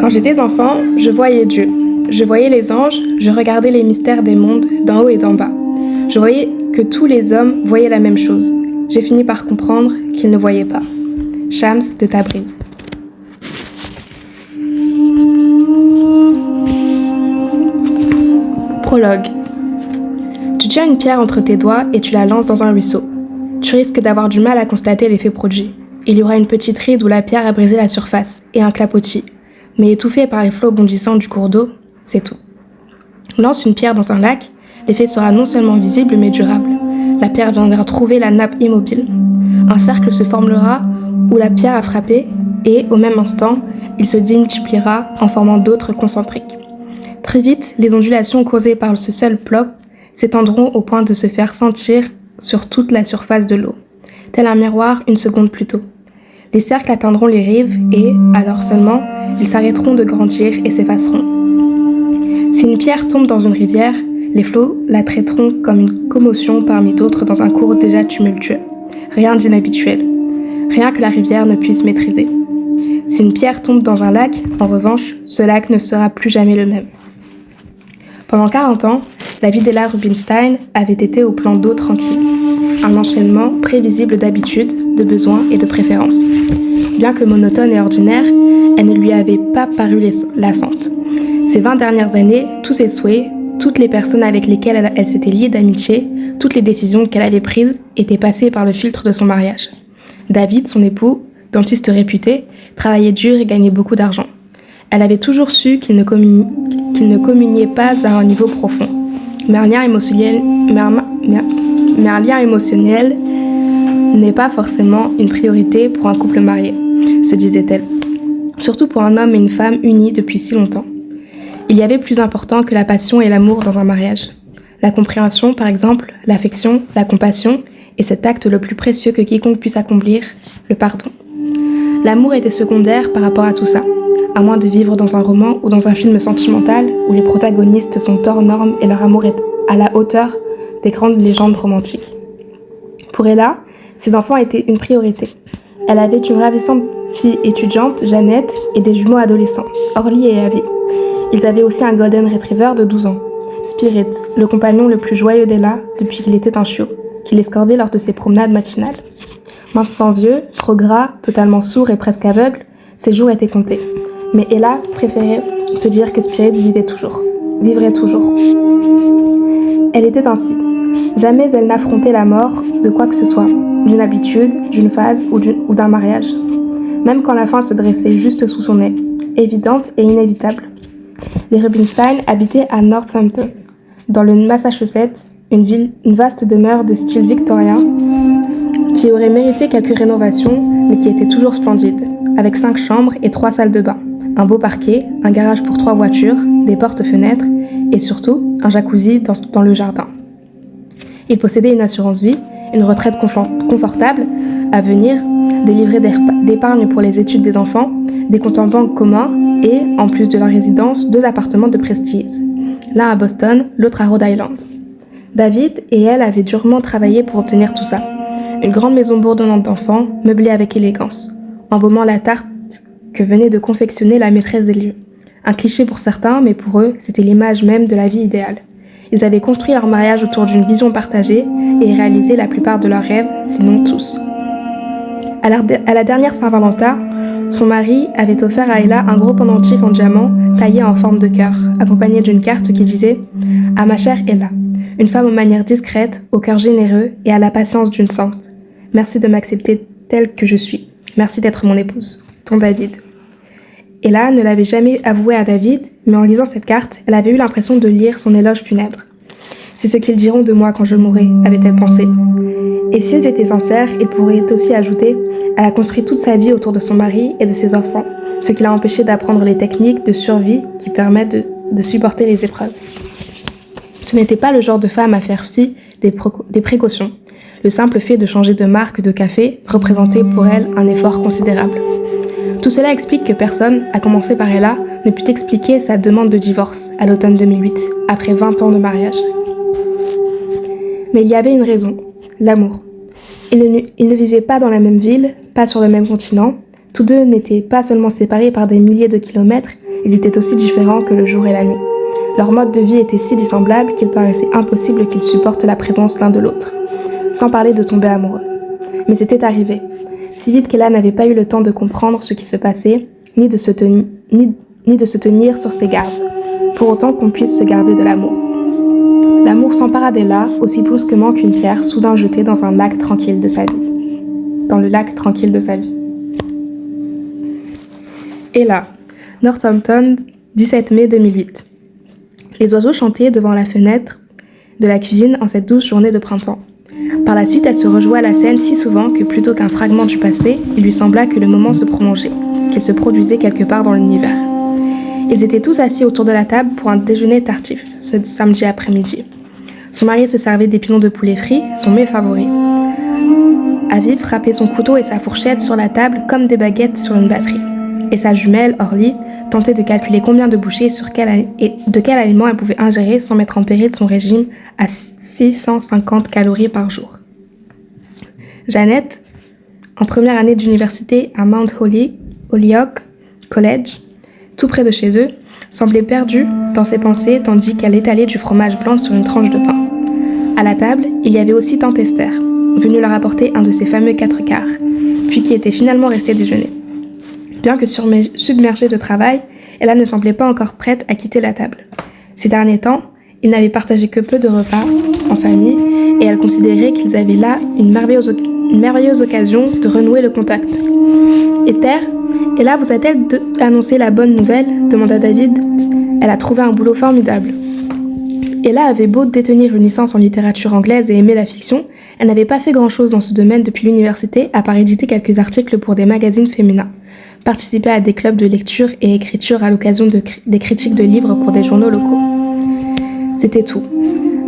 Quand j'étais enfant, je voyais Dieu. Je voyais les anges, je regardais les mystères des mondes d'en haut et d'en bas. Je voyais que tous les hommes voyaient la même chose. J'ai fini par comprendre qu'ils ne voyaient pas. Shams de Tabriz. Prologue. Tu tiens une pierre entre tes doigts et tu la lances dans un ruisseau. Tu risques d'avoir du mal à constater l'effet produit. Il y aura une petite ride où la pierre a brisé la surface et un clapotis. Mais étouffée par les flots bondissants du cours d'eau, c'est tout. Lance une pierre dans un lac, l'effet sera non seulement visible mais durable. La pierre viendra trouver la nappe immobile. Un cercle se formera où la pierre a frappé et, au même instant, il se démultipliera en formant d'autres concentriques. Très vite, les ondulations causées par ce seul plop s'étendront au point de se faire sentir sur toute la surface de l'eau, tel un miroir une seconde plus tôt. Les cercles atteindront les rives et, alors seulement, ils s'arrêteront de grandir et s'effaceront. Si une pierre tombe dans une rivière, les flots la traiteront comme une commotion parmi d'autres dans un cours déjà tumultueux. Rien d'inhabituel. Rien que la rivière ne puisse maîtriser. Si une pierre tombe dans un lac, en revanche, ce lac ne sera plus jamais le même. Pendant 40 ans, la vie d'Ella Rubinstein avait été au plan d'eau tranquille. Un enchaînement prévisible d'habitudes, de besoins et de préférences. Bien que monotone et ordinaire, elle ne lui avait pas paru lassante. Ces 20 dernières années, tous ses souhaits, toutes les personnes avec lesquelles elle s'était liée d'amitié, toutes les décisions qu'elle avait prises étaient passées par le filtre de son mariage. David, son époux, dentiste réputé, travaillait dur et gagnait beaucoup d'argent. Elle avait toujours su qu'il ne communiait pas à un niveau profond. Mais un lien émotionnel n'est pas forcément une priorité pour un couple marié, se disait-elle. Surtout pour un homme et une femme unis depuis si longtemps. Il y avait plus important que la passion et l'amour dans un mariage. La compréhension, par exemple, l'affection, la compassion, et cet acte le plus précieux que quiconque puisse accomplir, le pardon. L'amour était secondaire par rapport à tout ça, à moins de vivre dans un roman ou dans un film sentimental où les protagonistes sont hors normes et leur amour est à la hauteur des grandes légendes romantiques. Pour Ella, ses enfants étaient une priorité. Elle avait une ravissante fille étudiante, Jeannette, et des jumeaux adolescents, Orly et Avi. Ils avaient aussi un golden retriever de 12 ans, Spirit, le compagnon le plus joyeux d'Ella depuis qu'il était un chiot, qui l'escortait lors de ses promenades matinales. Maintenant vieux, trop gras, totalement sourd et presque aveugle, ses jours étaient comptés. Mais Ella préférait se dire que Spirit vivrait toujours. Elle était ainsi. Jamais elle n'affrontait la mort de quoi que ce soit, d'une habitude, d'une phase ou d'un mariage. Même quand la fin se dressait juste sous son nez, évidente et inévitable. Les Rubinstein habitaient à Northampton, dans le Massachusetts, une vaste demeure de style victorien qui aurait mérité quelques rénovations, mais qui était toujours splendide, avec 5 chambres et 3 salles de bain, un beau parquet, un garage pour 3 voitures, des portes-fenêtres et surtout un jacuzzi dans le jardin. Il possédait une assurance vie, une retraite confortable à venir, des livrets d'épargne pour les études des enfants, des comptes en banque communs et, en plus de leur résidence, 2 appartements de prestige, l'un à Boston, l'autre à Rhode Island. David et elle avaient durement travaillé pour obtenir tout ça. Une grande maison bourdonnante d'enfants, meublée avec élégance, embaumant la tarte que venait de confectionner la maîtresse des lieux. Un cliché pour certains, mais pour eux, c'était l'image même de la vie idéale. Ils avaient construit leur mariage autour d'une vision partagée et réalisé la plupart de leurs rêves, sinon tous. À la dernière Saint-Valentin, son mari avait offert à Ella un gros pendentif en diamant taillé en forme de cœur, accompagné d'une carte qui disait « À ma chère Ella, une femme aux manières discrètes, au cœur généreux et à la patience d'une sainte. Merci de m'accepter telle que je suis. Merci d'être mon épouse. Ton David. » Ella ne l'avait jamais avoué à David, mais en lisant cette carte, elle avait eu l'impression de lire son éloge funèbre. « C'est ce qu'ils diront de moi quand je mourrai », avait-elle pensé. Et si elles étaient sincères, il pourrait aussi ajouter « Elle a construit toute sa vie autour de son mari et de ses enfants, ce qui l'a empêché d'apprendre les techniques de survie qui permettent de supporter les épreuves. » Ce n'était pas le genre de femme à faire fi des précautions. Le simple fait de changer de marque de café représentait pour elle un effort considérable. Tout cela explique que personne, à commencer par Ella, ne put expliquer sa demande de divorce à l'automne 2008, après 20 ans de mariage. Mais il y avait une raison, l'amour. Ils ne vivaient pas dans la même ville, pas sur le même continent. Tous deux n'étaient pas seulement séparés par des milliers de kilomètres, Ils étaient aussi différents que le jour et la nuit. Leur mode de vie était si dissemblable qu'il paraissait impossible qu'ils supportent la présence l'un de l'autre, sans parler de tomber amoureux. Mais c'était arrivé, si vite qu'Ella n'avait pas eu le temps de comprendre ce qui se passait, ni de se tenir sur ses gardes, pour autant qu'on puisse se garder de l'amour. L'amour s'empara d'Ella aussi brusquement qu'une pierre soudain jetée dans le lac tranquille de sa vie. Ella, Northampton, 17 mai 2008. Les oiseaux chantaient devant la fenêtre de la cuisine en cette douce journée de printemps. Par la suite, elle se rejoua à la scène si souvent que plutôt qu'un fragment du passé, il lui sembla que le moment se prolongeait, qu'il se produisait quelque part dans l'univers. Ils étaient tous assis autour de la table pour un déjeuner tardif, ce samedi après-midi. Son mari se servait des pilons de poulet frit, son mets favori. Aviv frappait son couteau et sa fourchette sur la table comme des baguettes sur une batterie. Et sa jumelle, Orly, tentait de calculer combien de bouchées de quel aliment elle pouvait ingérer sans mettre en péril son régime à 650 calories par jour. Jeannette, en première année d'université à Mount Holyoke College, tout près de chez eux, semblait perdue dans ses pensées tandis qu'elle étalait du fromage blanc sur une tranche de pain. À la table, il y avait aussi tante Esther, venue leur apporter un de ses fameux 4 quarts, puis qui était finalement restée déjeuner. Bien que submergée de travail, Ella ne semblait pas encore prête à quitter la table. Ces derniers temps, ils n'avaient partagé que peu de repas en famille et elle considérait qu'ils avaient là une merveilleuse occasion de renouer le contact. « Esther, Ella vous a-t-elle annoncé la bonne nouvelle ?» demanda David. « Elle a trouvé un boulot formidable. » Ella avait beau détenir une licence en littérature anglaise et aimer la fiction, elle n'avait pas fait grand-chose dans ce domaine depuis l'université à part éditer quelques articles pour des magazines féminins, participer à des clubs de lecture et écriture à l'occasion des critiques de livres pour des journaux locaux. C'était tout.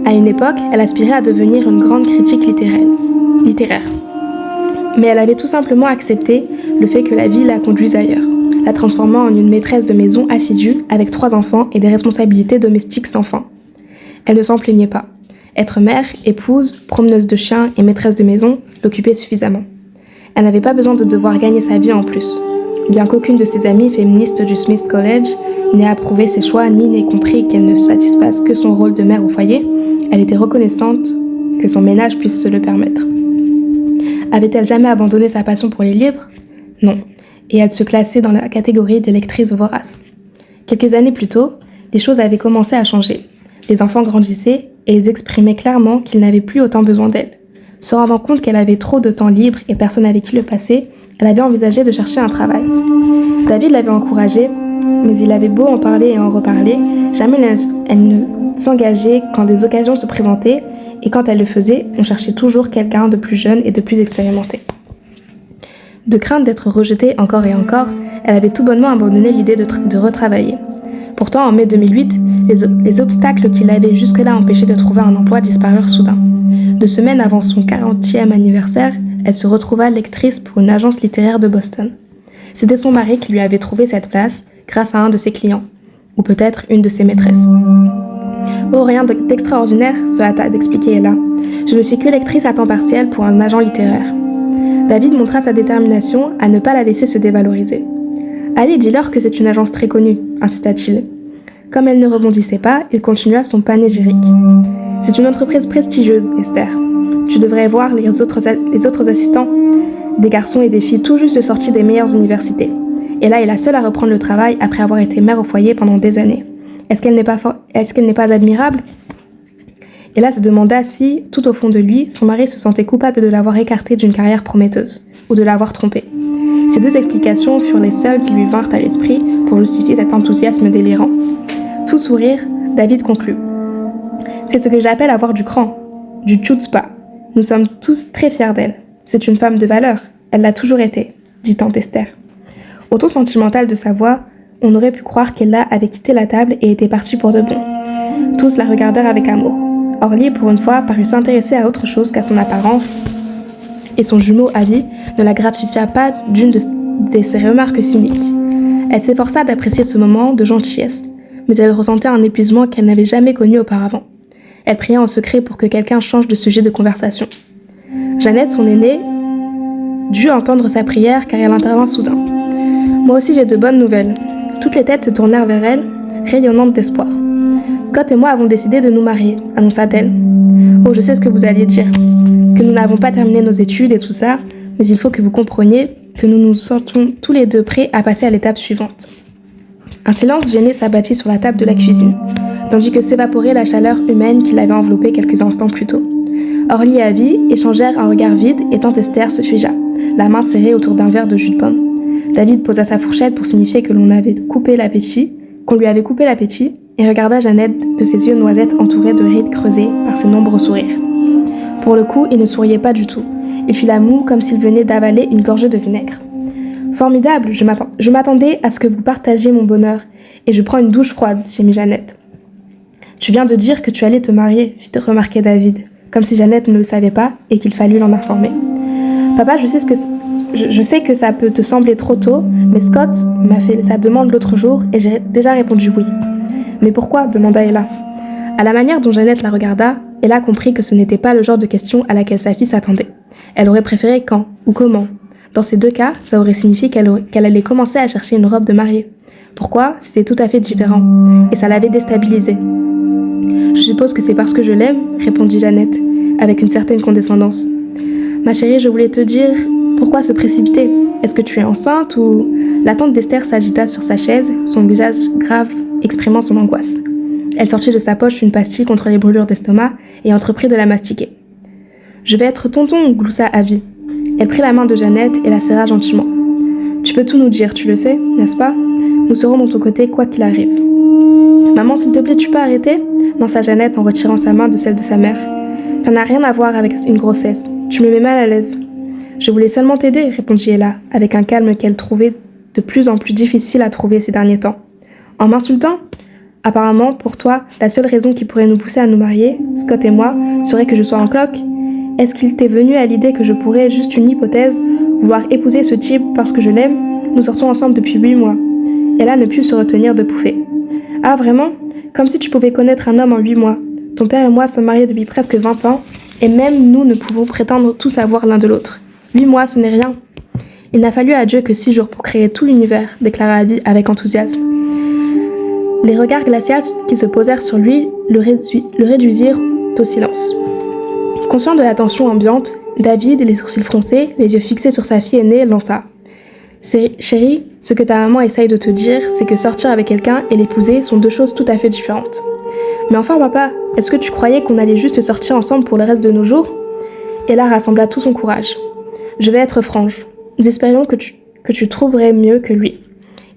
À une époque, elle aspirait à devenir une grande critique littéraire. Mais elle avait tout simplement accepté le fait que la vie la conduise ailleurs, la transformant en une maîtresse de maison assidue avec 3 enfants et des responsabilités domestiques sans fin. Elle ne s'en plaignait pas. Être mère, épouse, promeneuse de chiens et maîtresse de maison l'occupait suffisamment. Elle n'avait pas besoin de devoir gagner sa vie en plus. Bien qu'aucune de ses amies féministes du Smith College n'ait approuvé ses choix ni n'ait compris qu'elle ne satisfasse que son rôle de mère au foyer, elle était reconnaissante que son ménage puisse se le permettre. Avait-elle jamais abandonné sa passion pour les livres ? Non, et elle se classait dans la catégorie des lectrices voraces. Quelques années plus tôt, les choses avaient commencé à changer. Les enfants grandissaient et ils exprimaient clairement qu'ils n'avaient plus autant besoin d'elle. Se rendant compte qu'elle avait trop de temps libre et personne avec qui le passer, elle avait envisagé de chercher un travail. David l'avait encouragée, mais il avait beau en parler et en reparler, jamais elle ne s'engageait quand des occasions se présentaient, et quand elle le faisait, on cherchait toujours quelqu'un de plus jeune et de plus expérimenté. De crainte d'être rejetée encore et encore, elle avait tout bonnement abandonné l'idée de retravailler. Pourtant, en mai 2008, les obstacles qui l'avaient jusque-là empêché de trouver un emploi disparurent soudain. 2 semaines avant son 40e anniversaire, elle se retrouva lectrice pour une agence littéraire de Boston. C'était son mari qui lui avait trouvé cette place grâce à un de ses clients, ou peut-être une de ses maîtresses. « Oh, rien d'extraordinaire, se hâta d'expliquer Ella. Je ne suis que lectrice à temps partiel pour un agent littéraire. » David montra sa détermination à ne pas la laisser se dévaloriser. « Allez, dis-leur que c'est une agence très connue, » insista-t-il. Comme elle ne rebondissait pas, il continua son panégyrique. « C'est une entreprise prestigieuse, Esther. Tu devrais voir les autres assistants, des garçons et des filles tout juste sortis des meilleures universités. Et là est la seule à reprendre le travail après avoir été mère au foyer pendant des années. Est-ce qu'elle n'est pas admirable ?» Et là se demanda si, tout au fond de lui, son mari se sentait coupable de l'avoir écartée d'une carrière prometteuse, ou de l'avoir trompée. Ces 2 explications furent les seules qui lui vinrent à l'esprit pour justifier cet enthousiasme délirant. Tout sourire, David conclut. « C'est ce que j'appelle avoir du cran, du chutzpah. Nous sommes tous très fiers d'elle. C'est une femme de valeur, elle l'a toujours été, dit tante Esther. » Au ton sentimental de sa voix, on aurait pu croire qu'Ella avait quitté la table et était partie pour de bon. Tous la regardèrent avec amour. Orly, pour une fois, parut s'intéresser à autre chose qu'à son apparence, et son jumeau Avi ne la gratifia pas d'une de ses remarques cyniques. Elle s'efforça d'apprécier ce moment de gentillesse, mais elle ressentait un épuisement qu'elle n'avait jamais connu auparavant. Elle pria en secret pour que quelqu'un change de sujet de conversation. Jeannette, son aînée, dut entendre sa prière car elle intervint soudain. « Moi aussi j'ai de bonnes nouvelles. Toutes les têtes se tournèrent vers elle, rayonnantes d'espoir. Scott et moi avons décidé de nous marier, annonça-t-elle. Oh, je sais ce que vous alliez dire, que nous n'avons pas terminé nos études et tout ça, mais il faut que vous compreniez que nous nous sentons tous les deux prêts à passer à l'étape suivante. Un silence gêné s'abattit sur la table de la cuisine, tandis que s'évaporait la chaleur humaine qui l'avait enveloppée quelques instants plus tôt. Orly et Abby échangèrent un regard vide et tante Esther se figea, la main serrée autour d'un verre de jus de pomme. David posa sa fourchette pour signifier que qu'on lui avait coupé l'appétit, et regarda Jeannette de ses yeux noisettes entourés de rides creusées par ses nombreux sourires. Pour le coup, il ne souriait pas du tout. Il fit la moue comme s'il venait d'avaler une gorgée de vinaigre. Formidable, je m'attendais à ce que vous partagiez mon bonheur, et je prends une douche froide, gémit Jeannette. Tu viens de dire que tu allais te marier, fit remarquer David, comme si Jeannette ne le savait pas et qu'il fallut l'en informer. Papa, je sais que ça peut te sembler trop tôt, mais Scott m'a fait sa demande l'autre jour et j'ai déjà répondu oui. Mais pourquoi demanda Ella. À la manière dont Jeannette la regarda, Ella comprit que ce n'était pas le genre de question à laquelle sa fille s'attendait. Elle aurait préféré quand ou comment. Dans ces deux cas, ça aurait signifié qu'elle allait commencer à chercher une robe de mariée. Pourquoi? C'était tout à fait différent, et ça l'avait déstabilisée. Je suppose que c'est parce que je l'aime, répondit Jeannette, avec une certaine condescendance. Ma chérie, je voulais te dire, pourquoi se précipiter? Est-ce que tu es enceinte ou... La tante d'Esther s'agita sur sa chaise, son visage grave exprimant son angoisse. Elle sortit de sa poche une pastille contre les brûlures d'estomac et entreprit de la mastiquer. Je vais être tonton, gloussa Abby. Elle prit la main de Jeannette et la serra gentiment. Tu peux tout nous dire, tu le sais, n'est-ce pas? Nous serons de ton côté quoi qu'il arrive. Maman, s'il te plaît, tu peux arrêter? Lança Jeannette en retirant sa main de celle de sa mère. Ça n'a rien à voir avec une grossesse. Tu me mets mal à l'aise. Je voulais seulement t'aider, répondit Ella, avec un calme qu'elle trouvait de plus en plus difficile à trouver ces derniers temps. En m'insultant? Apparemment, pour toi, la seule raison qui pourrait nous pousser à nous marier, Scott et moi, serait que je sois en cloque. Est-ce qu'il t'est venu à l'idée que je pourrais, juste une hypothèse, vouloir épouser ce type parce que je l'aime? Nous sortons ensemble depuis 8 mois. Ella ne put se retenir de pouffer. Ah, vraiment? Comme si tu pouvais connaître un homme en 8 mois. Ton père et moi sommes mariés depuis presque 20 ans, et même nous ne pouvons prétendre tout savoir l'un de l'autre. 8 mois, ce n'est rien. Il n'a fallu à Dieu que 6 jours pour créer tout l'univers, déclara Abby avec enthousiasme. Les regards glaciaux qui se posèrent sur lui le réduisirent au silence. Conscient de la tension ambiante, David, les sourcils froncés, les yeux fixés sur sa fille aînée, lança. Chérie, ce que ta maman essaye de te dire, c'est que sortir avec quelqu'un et l'épouser sont deux choses tout à fait différentes. Mais enfin, papa, est-ce que tu croyais qu'on allait juste sortir ensemble pour le reste de nos jours? Ella rassembla tout son courage. Je vais être franche. Nous espérions que tu trouverais mieux que lui.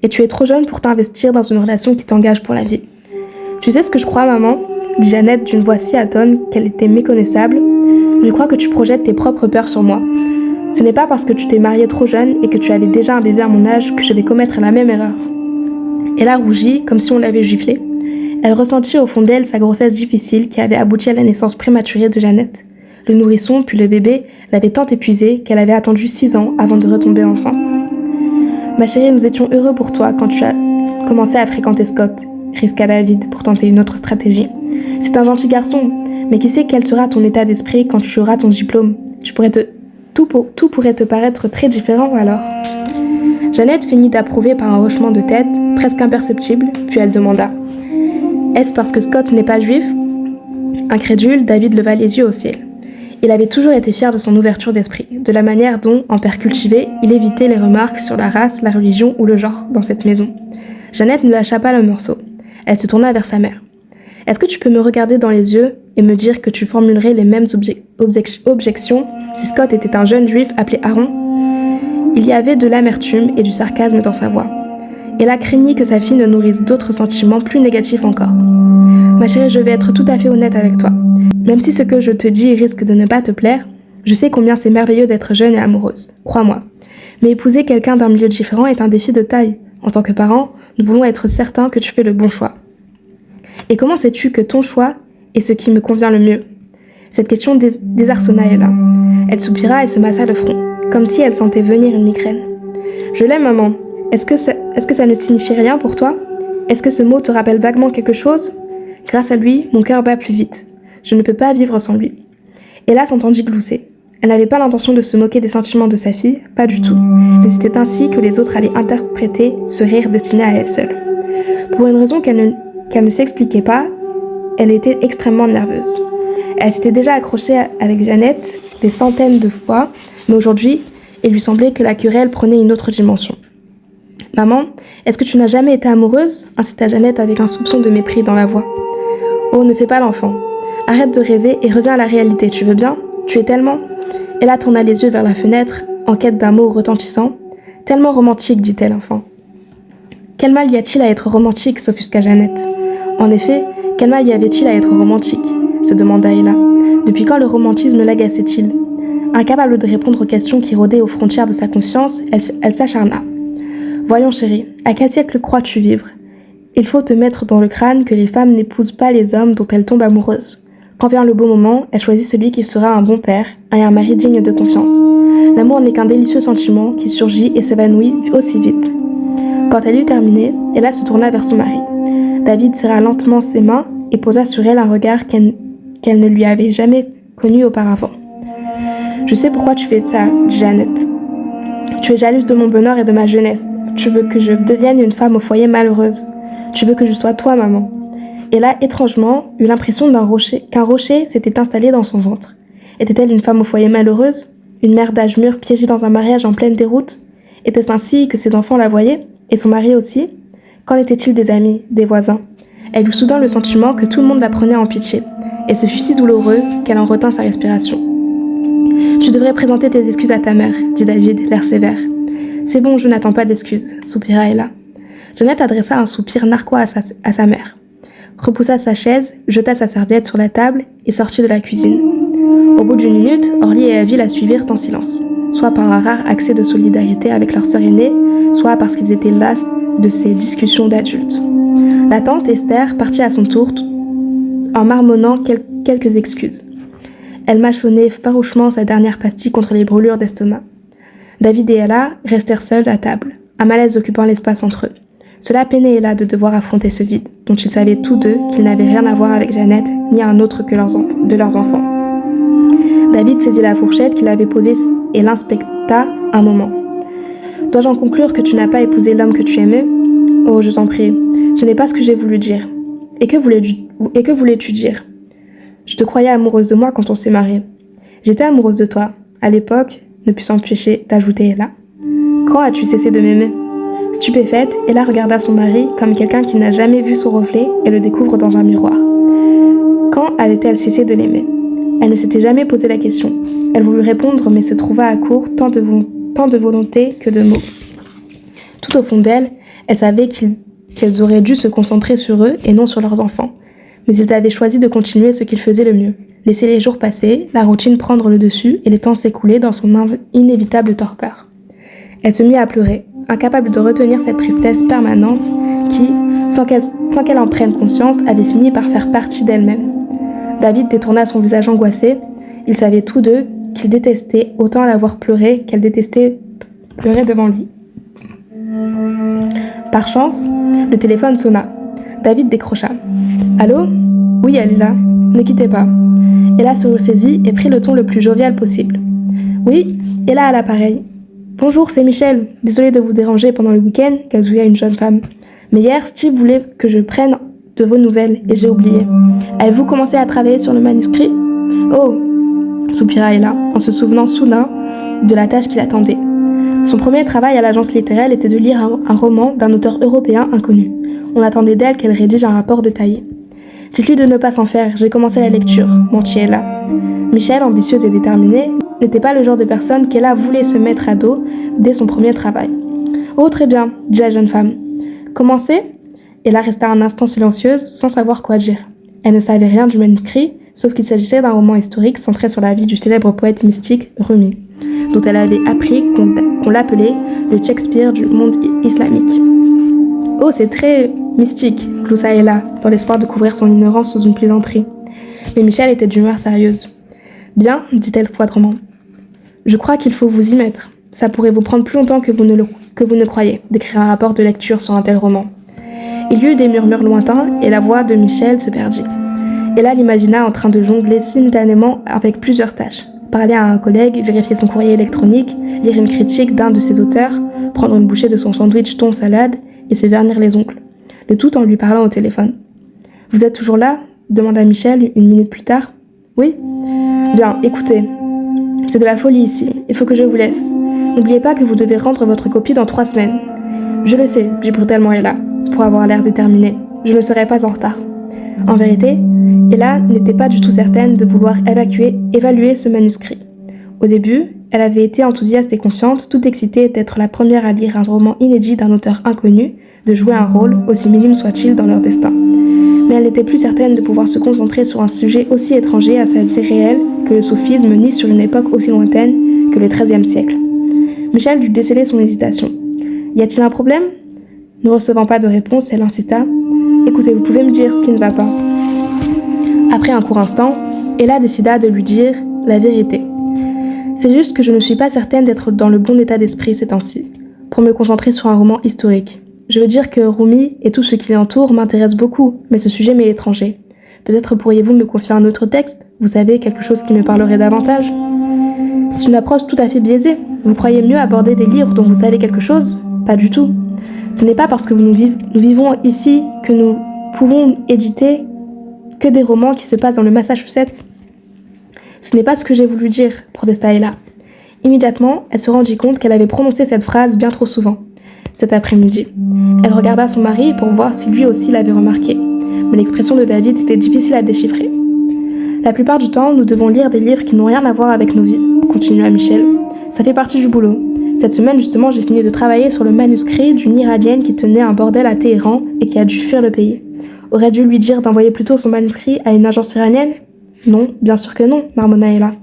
Et tu es trop jeune pour t'investir dans une relation qui t'engage pour la vie. Tu sais ce que je crois, maman? Dit Jeannette d'une voix si atone qu'elle était méconnaissable. Je crois que tu projettes tes propres peurs sur moi. Ce n'est pas parce que tu t'es mariée trop jeune et que tu avais déjà un bébé à mon âge que je vais commettre la même erreur. Ella rougit comme si on l'avait giflée. Elle ressentit au fond d'elle sa grossesse difficile qui avait abouti à la naissance prématurée de Jeannette. Le nourrisson, puis le bébé, l'avaient tant épuisée qu'elle avait attendu 6 ans avant de retomber enceinte. Ma chérie, nous étions heureux pour toi quand tu as commencé à fréquenter Scott, risqua David pour tenter une autre stratégie. C'est un gentil garçon, mais qui sait quel sera ton état d'esprit quand tu auras ton diplôme? Tout pourrait te paraître très différent alors. Jeannette finit d'approuver par un hochement de tête, presque imperceptible, puis elle demanda. Est-ce parce que Scott n'est pas juif? Incrédule, David leva les yeux au ciel. Il avait toujours été fier de son ouverture d'esprit, de la manière dont, en père cultivé, il évitait les remarques sur la race, la religion ou le genre dans cette maison. Jeannette ne lâcha pas le morceau. Elle se tourna vers sa mère. Est-ce que tu peux me regarder dans les yeux et me dire que tu formulerais les mêmes objections si Scott était un jeune juif appelé Aaron? Il y avait de l'amertume et du sarcasme dans sa voix. Ella craignit que sa fille ne nourrisse d'autres sentiments plus négatifs encore. Ma chérie, je vais être tout à fait honnête avec toi. Même si ce que je te dis risque de ne pas te plaire, je sais combien c'est merveilleux d'être jeune et amoureuse, crois-moi. Mais épouser quelqu'un d'un milieu différent est un défi de taille. En tant que parents, nous voulons être certains que tu fais le bon choix. Et comment sais-tu que ton choix est ce qui me convient le mieux? Cette question désarçonna Ella. Elle soupira et se massa le front, comme si elle sentait venir une migraine. Je l'aime, maman. Est-ce que ça ne signifie rien pour toi? Est-ce que ce mot te rappelle vaguement quelque chose? Grâce à lui, mon cœur bat plus vite. Je ne peux pas vivre sans lui. Ella s'entendit glousser. Elle n'avait pas l'intention de se moquer des sentiments de sa fille, pas du tout. Mais c'était ainsi que les autres allaient interpréter ce rire destiné à elle seule. Pour une raison qu'elle ne s'expliquait pas, elle était extrêmement nerveuse. Elle s'était déjà accrochée avec Jeannette des centaines de fois, mais aujourd'hui, il lui semblait que la querelle prenait une autre dimension. « Maman, est-ce que tu n'as jamais été amoureuse ?» incita Jeannette avec un soupçon de mépris dans la voix. « Oh, ne fais pas l'enfant. Arrête de rêver et reviens à la réalité, tu veux bien ? Tu es tellement... » Ella tourna les yeux vers la fenêtre, en quête d'un mot retentissant. « Tellement romantique, dit-elle enfin. »« Quel mal y a-t-il à être romantique ?» s'offusqua Jeannette. « En effet, quel mal y avait-il à être romantique ?» se demanda Ella. Depuis quand le romantisme l'agaçait-il ? Incapable de répondre aux questions qui rôdaient aux frontières de sa conscience, elle s'acharna. « Voyons chérie, à quel siècle crois-tu vivre ? Il faut te mettre dans le crâne que les femmes n'épousent pas les hommes dont elles tombent amoureuses. Quand vient le beau moment, elles choisissent celui qui sera un bon père et un mari digne de confiance. L'amour n'est qu'un délicieux sentiment qui surgit et s'évanouit aussi vite. » Quand elle eut terminé, Ella se tourna vers son mari. David serra lentement ses mains et posa sur elle un regard qu'elle ne lui avait jamais connu auparavant. « Je sais pourquoi tu fais ça, dit Jeannette. Tu es jalouse de mon bonheur et de ma jeunesse. Tu veux que je devienne une femme au foyer malheureuse. Tu veux que je sois toi, maman. » Ella, étrangement, eut l'impression qu'un rocher s'était installé dans son ventre. Était-elle une femme au foyer malheureuse ? Une mère d'âge mûr piégée dans un mariage en pleine déroute ? Était-ce ainsi que ses enfants la voyaient ? Et son mari aussi ? Qu'en était-il des amis, des voisins ? Elle eut soudain le sentiment que tout le monde la prenait en pitié. Et ce fut si douloureux qu'elle en retint sa respiration. « Tu devrais présenter tes excuses à ta mère, dit David, l'air sévère. « C'est bon, je n'attends pas d'excuses, soupira Ella. Jeannette adressa un soupir narquois à sa mère, repoussa sa chaise, jeta sa serviette sur la table et sortit de la cuisine. Au bout d'une minute, Orly et Abby la suivirent en silence, soit par un rare accès de solidarité avec leur sœur aînée, soit parce qu'ils étaient las de ces discussions d'adultes. La tante Esther partit à son tour en marmonnant quelques excuses. Elle mâchonnait farouchement sa dernière pastille contre les brûlures d'estomac. David et Ella restèrent seuls à table, un malaise occupant l'espace entre eux. Cela peinait Ella de devoir affronter ce vide, dont ils savaient tous deux qu'il n'avait rien à voir avec Jeannette, ni un autre que de leurs enfants. David saisit la fourchette qu'il avait posée et l'inspecta un moment. « Dois-je en conclure que tu n'as pas épousé l'homme que tu aimais ? Oh, je t'en prie, ce n'est pas ce que j'ai voulu dire. Et que voulais-tu dire ? Je te croyais amoureuse de moi quand on s'est mariés. J'étais amoureuse de toi, à l'époque, ne put s'empêcher d'ajouter Ella. Quand as-tu cessé de m'aimer ? » Stupéfaite, Ella regarda son mari comme quelqu'un qui n'a jamais vu son reflet et le découvre dans un miroir. Quand avait-elle cessé de l'aimer ? Elle ne s'était jamais posé la question. Elle voulut répondre mais se trouva à court tant de volonté que de mots. Tout au fond d'elle, elle savait qu'elles auraient dû se concentrer sur eux et non sur leurs enfants. Mais ils avaient choisi de continuer ce qu'ils faisaient le mieux. Laisser les jours passer, la routine prendre le dessus et les temps s'écouler dans son inévitable torpeur. Elle se mit à pleurer, incapable de retenir cette tristesse permanente qui, sans qu'elle en prenne conscience, avait fini par faire partie d'elle-même. David détourna son visage angoissé. Ils savaient tous deux qu'ils détestaient autant la voir pleurer qu'elle détestait pleurer devant lui. Par chance, le téléphone sonna. David décrocha. « Allô ? Oui, elle est là. Ne quittez pas. » Ella se ressaisit et prit le ton le plus jovial possible. « Oui, Ella à l'appareil. Bonjour, c'est Michel. Désolée de vous déranger pendant le week-end, gazouilla une jeune femme. Mais hier, Steve voulait que je prenne de vos nouvelles et j'ai oublié. Avez-vous commencé à travailler sur le manuscrit ? Oh !» soupira Ella, en se souvenant soudain de la tâche qui l'attendait. Son premier travail à l'agence littéraire était de lire un roman d'un auteur européen inconnu. On attendait d'elle qu'elle rédige un rapport détaillé. « Dites-lui de ne pas s'en faire, j'ai commencé la lecture, » mentit Ella. Michel, ambitieuse et déterminée, n'était pas le genre de personne qu'Ella voulait se mettre à dos dès son premier travail. « Oh, très bien, » dit la jeune femme. « Commencez ?» Ella resta un instant silencieuse, sans savoir quoi dire. Elle ne savait rien du manuscrit, sauf qu'il s'agissait d'un roman historique centré sur la vie du célèbre poète mystique Rumi, dont elle avait appris qu'on l'appelait le Shakespeare du monde islamique. « Oh, c'est très mystique », gloussa Ella, dans l'espoir de couvrir son ignorance sous une plaisanterie. Mais Michel était d'humeur sérieuse. « Bien, dit-elle froidement. Je crois qu'il faut vous y mettre. Ça pourrait vous prendre plus longtemps que vous ne croyez, d'écrire un rapport de lecture sur un tel roman. » Il y eut des murmures lointains et la voix de Michel se perdit. Ella l'imagina en train de jongler simultanément avec plusieurs tâches. parler à un collègue, vérifier son courrier électronique, lire une critique d'un de ses auteurs, prendre une bouchée de son sandwich thon salade et se vernir les ongles. Le tout en lui parlant au téléphone. « Vous êtes toujours là ?» demanda Michel une minute plus tard. « Oui ? » ?»« Bien, écoutez, c'est de la folie ici, il faut que je vous laisse. N'oubliez pas que vous devez rendre votre copie dans 3 semaines. » « Je le sais, j'ai brutalement Ella, pour avoir l'air déterminée. Je ne serai pas en retard. » En vérité, Ella n'était pas du tout certaine de vouloir évaluer ce manuscrit. Au début, elle avait été enthousiaste et confiante, toute excitée d'être la première à lire un roman inédit d'un auteur inconnu, de jouer un rôle, aussi minime soit-il, dans leur destin. Mais elle n'était plus certaine de pouvoir se concentrer sur un sujet aussi étranger à sa vie réelle que le soufisme, ni sur une époque aussi lointaine que le XIIIe siècle. Michel dut déceler son hésitation. « Y a-t-il un problème ?» Ne recevant pas de réponse, elle incita. « Écoutez, vous pouvez me dire ce qui ne va pas. » Après un court instant, Ella décida de lui dire la vérité. « C'est juste que je ne suis pas certaine d'être dans le bon état d'esprit ces temps-ci, pour me concentrer sur un roman historique. Je veux dire que Rumi et tout ce qui l'entoure m'intéresse beaucoup, mais ce sujet m'est étranger. Peut-être pourriez-vous me confier un autre texte, vous savez, quelque chose qui me parlerait davantage. C'est une approche tout à fait biaisée. Vous croyez mieux aborder des livres dont vous savez quelque chose ? Pas du tout. Ce n'est pas parce que nous vivons ici que nous pouvons éditer que des romans qui se passent dans le Massachusetts. Ce n'est pas ce que j'ai voulu dire, protesta Ella. Immédiatement, elle se rendit compte qu'elle avait prononcé cette phrase bien trop souvent. Cet après-midi, elle regarda son mari pour voir si lui aussi l'avait remarqué. Mais l'expression de David était difficile à déchiffrer. La plupart du temps, nous devons lire des livres qui n'ont rien à voir avec nos vies, continua Michel. Ça fait partie du boulot. Cette semaine, justement, j'ai fini de travailler sur le manuscrit d'une Iranienne qui tenait un bordel à Téhéran et qui a dû fuir le pays. Aurais dû lui dire d'envoyer plutôt son manuscrit à une agence iranienne ? Non, bien sûr que non, marmonna Ella,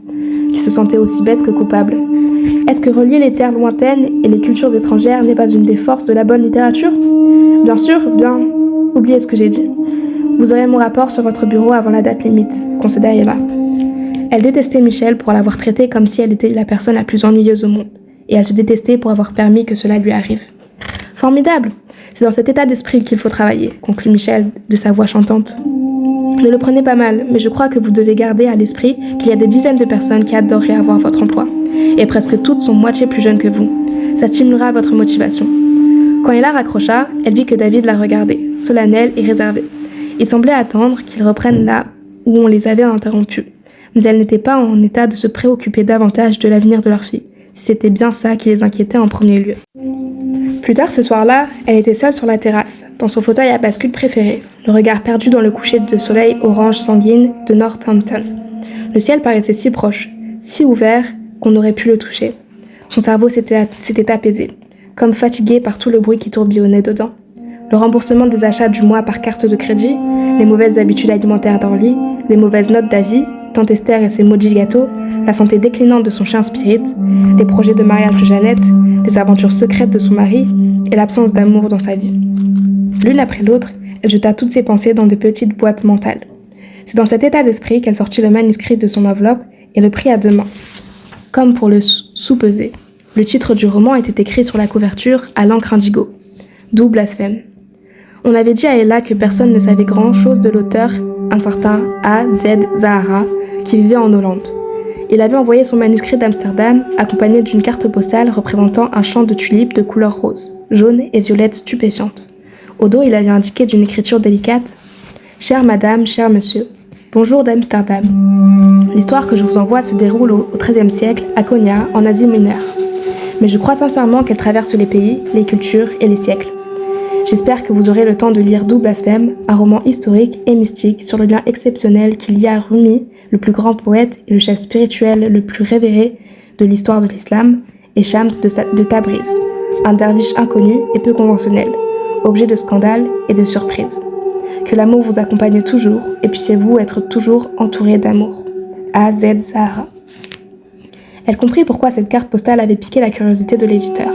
qui se sentait aussi bête que coupable. Est-ce que relier les terres lointaines et les cultures étrangères n'est pas une des forces de la bonne littérature ? Bien sûr, bien. Oubliez ce que j'ai dit. Vous aurez mon rapport sur votre bureau avant la date limite, concéda Ella. Elle détestait Michel pour l'avoir traitée comme si elle était la personne la plus ennuyeuse au monde. Et elle se détestait pour avoir permis que cela lui arrive. « Formidable ! C'est dans cet état d'esprit qu'il faut travailler, » conclut Michel de sa voix chantante. « Ne le prenez pas mal, mais je crois que vous devez garder à l'esprit qu'il y a des dizaines de personnes qui adoreraient avoir votre emploi. Et presque toutes sont moitié plus jeunes que vous. Ça stimulera votre motivation. » Quand Ella raccrocha, elle vit que David la regardait, solennel et réservé. Il semblait attendre qu'ils reprennent là où on les avait interrompus. Mais elle n'était pas en état de se préoccuper davantage de l'avenir de leur fille, si c'était bien ça qui les inquiétait en premier lieu. Plus tard ce soir-là, elle était seule sur la terrasse, dans son fauteuil à bascule préféré, le regard perdu dans le coucher de soleil orange sanguine de Northampton. Le ciel paraissait si proche, si ouvert, qu'on aurait pu le toucher. Son cerveau s'était apaisé, comme fatigué par tout le bruit qui tourbillonnait dedans. Le remboursement des achats du mois par carte de crédit, les mauvaises habitudes alimentaires d'Orly, les mauvaises notes d'avis, Tante Esther et ses maudits gâteaux, la santé déclinante de son chien Spirit, les projets de mariage de Jeannette, les aventures secrètes de son mari et l'absence d'amour dans sa vie. L'une après l'autre, elle jeta toutes ses pensées dans de petites boîtes mentales. C'est dans cet état d'esprit qu'elle sortit le manuscrit de son enveloppe et le prit à 2 mains, comme pour le sous-peser. Le titre du roman était écrit sur la couverture à l'encre indigo. D'où blasphème. On avait dit à Ella que personne ne savait grand-chose de l'auteur, un certain A.Z. Zahara, qui vivait en Hollande. Il avait envoyé son manuscrit d'Amsterdam, accompagné d'une carte postale représentant un champ de tulipes de couleur rose, jaune et violette stupéfiante. Au dos, il avait indiqué d'une écriture délicate « Chère madame, cher monsieur, bonjour d'Amsterdam. L'histoire que je vous envoie se déroule au XIIIe siècle, à Konya, en Asie mineure. Mais je crois sincèrement qu'elle traverse les pays, les cultures et les siècles. J'espère que vous aurez le temps de lire D'où blasphème, un roman historique et mystique sur le lien exceptionnel qu'il y a à Rumi, le plus grand poète et le chef spirituel le plus révéré de l'histoire de l'islam, et Shams de Tabriz, un derviche inconnu et peu conventionnel, objet de scandale et de surprise. Que l'amour vous accompagne toujours et puissiez-vous être toujours entouré d'amour. A.Z. Zahara. Elle comprit pourquoi cette carte postale avait piqué la curiosité de l'éditeur.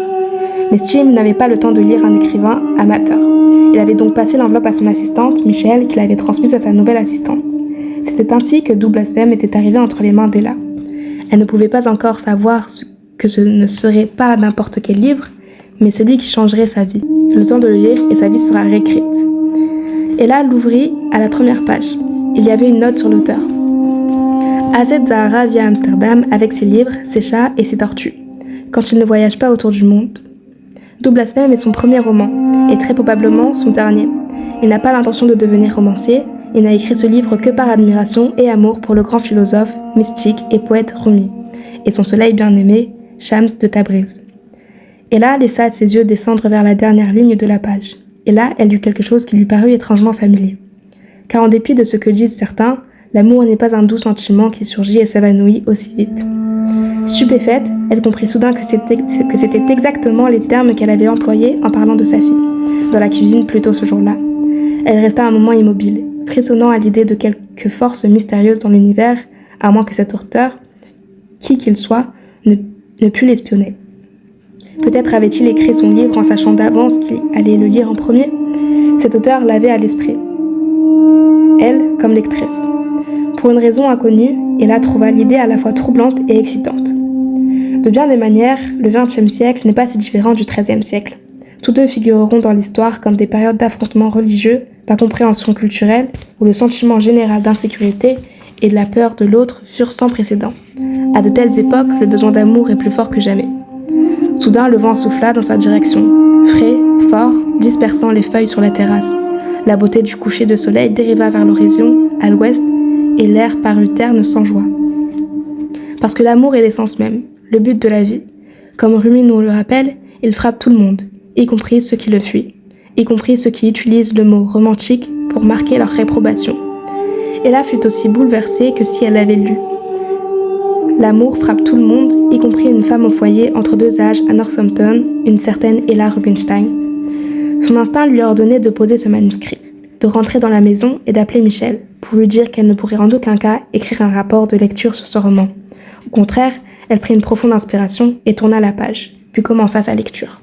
Mais Tim n'avait pas le temps de lire un écrivain amateur. Il avait donc passé l'enveloppe à son assistante, Michel, qui l'avait transmise à sa nouvelle assistante. C'était ainsi que D'où blasphème était arrivé entre les mains d'Ella. Elle ne pouvait pas encore savoir que ce ne serait pas n'importe quel livre, mais celui qui changerait sa vie. Le temps de le lire et sa vie sera réécrite. Ella l'ouvrit à la première page. Il y avait une note sur l'auteur. Azed Zahara vit à Amsterdam avec ses livres, ses chats et ses tortues, quand il ne voyage pas autour du monde. Double Blasphème est son premier roman, et très probablement son dernier. Il n'a pas l'intention de devenir romancier, il n'a écrit ce livre que par admiration et amour pour le grand philosophe, mystique et poète Rumi, et son soleil bien-aimé, Shams de Tabriz. Et là laissa ses yeux descendre vers la dernière ligne de la page. Et là, elle eut quelque chose qui lui parut étrangement familier. Car en dépit de ce que disent certains, l'amour n'est pas un doux sentiment qui surgit et s'évanouit aussi vite. Stupéfaite, elle comprit soudain que c'était exactement les termes qu'elle avait employés en parlant de sa fille, dans la cuisine plus tôt ce jour-là. Elle resta un moment immobile, frissonnant à l'idée de quelque force mystérieuse dans l'univers, à moins que cet auteur, qui qu'il soit, ne pût l'espionner. Peut-être avait-il écrit son livre en sachant d'avance qu'il allait le lire en premier. Cet auteur l'avait à l'esprit. Elle, comme lectrice. Pour une raison inconnue, Ella trouva l'idée à la fois troublante et excitante. De bien des manières, le XXe siècle n'est pas si différent du XIIIe siècle. Tous deux figureront dans l'histoire comme des périodes d'affrontements religieux, d'incompréhension culturelle, où le sentiment général d'insécurité et de la peur de l'autre furent sans précédent. À de telles époques, le besoin d'amour est plus fort que jamais. Soudain, le vent souffla dans sa direction, frais, fort, dispersant les feuilles sur la terrasse. La beauté du coucher de soleil dériva vers l'horizon, à l'ouest, et l'air parut terne sans joie. Parce que l'amour est l'essence même, le but de la vie. Comme Rumi nous le rappelle, il frappe tout le monde, y compris ceux qui le fuient, y compris ceux qui utilisent le mot romantique pour marquer leur réprobation. Ella fut aussi bouleversée que si elle l'avait lu. L'amour frappe tout le monde, y compris une femme au foyer entre deux âges à Northampton, une certaine Ella Rubinstein. Son instinct lui ordonnait de poser ce manuscrit, de rentrer dans la maison et d'appeler Michel, pour lui dire qu'elle ne pourrait en aucun cas écrire un rapport de lecture sur ce roman. Au contraire, elle prit une profonde inspiration et tourna la page, puis commença sa lecture.